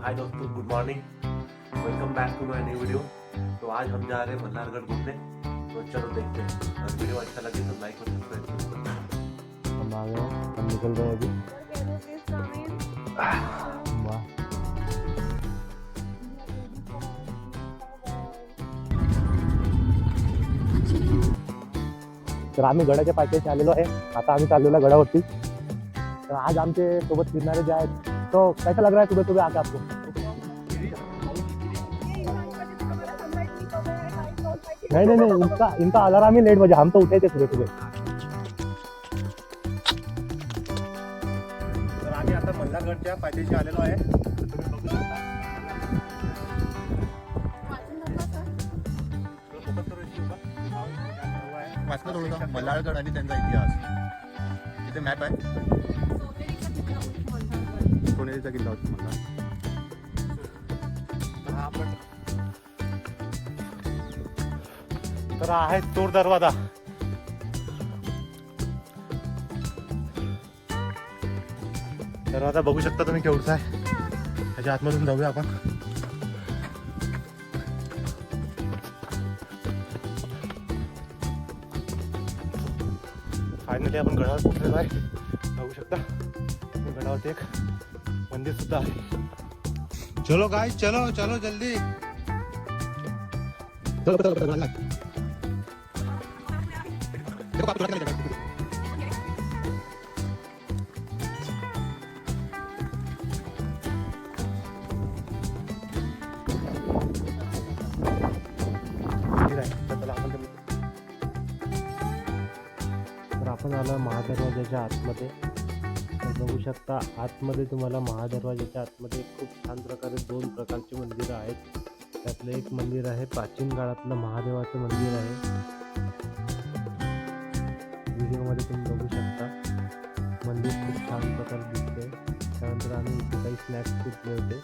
हाय दोस्तों, good morning. Welcome back to my new video. तो आज हम जा रहे हैं मल्हारगढ़ घूमने। तो चलो देखते हैं, अगर वीडियो अच्छा लगे तो लाइक और सब्सक्राइब जरूर करना। हम आ गए, हम निकल रहे हैं अभी। वाह, तर आम्ही गडाच्या पायथ्याशी आलेलो आहे। आता आम्ही चाललेलो गडावरती। तर आज आमचे सोबत फिरणारे जे आहेत, तो कैसा लग रहा है सुबह सुबह आके आपको? नहीं नहीं नहीं, इनका अलार्म ही 8 बजे, हम तो उठे थे सुबह सुबह। तर आम्ही आता मल्हारगडच्या पायथ्याशी आलेलो आहे। तुम्ही बघू शकता। वाचलं थोडंसं मल्हारगड आणि त्यांचा इतिहास। इथे मॅप आहे, सोनेरीचा किल्ला होता मल्हार। तर आहे चोर दरवाजा। दरवाजा बघू शकता तुम्ही केवढा आहे। त्याच्या आतमधून जाऊया आपण। फायनली आपण गडावर पोहोचलेलो आहे। बघू शकता गडावरती एक मंदिर सुद्धा आहे। चलो गाइस, चलो चलो जल्दी। तर आपण आलो महादरवाजाच्या आतमध्ये। तर बघू शकता आतमध्ये तुम्हाला महादरवाजाच्या आतमध्ये खूप छान प्रकारे 2 प्रकारचे मंदिरं आहेत। त्यातलं एक मंदिर आहे प्राचीन काळातलं महादेवाचं मंदिर आहे। व्हिडिओमध्ये तुम्ही बघू शकता मंदिर खूप छान प्रकारे दिसतंय। त्यानंतर आम्ही इथे काही स्नॅक्स घेतले होते।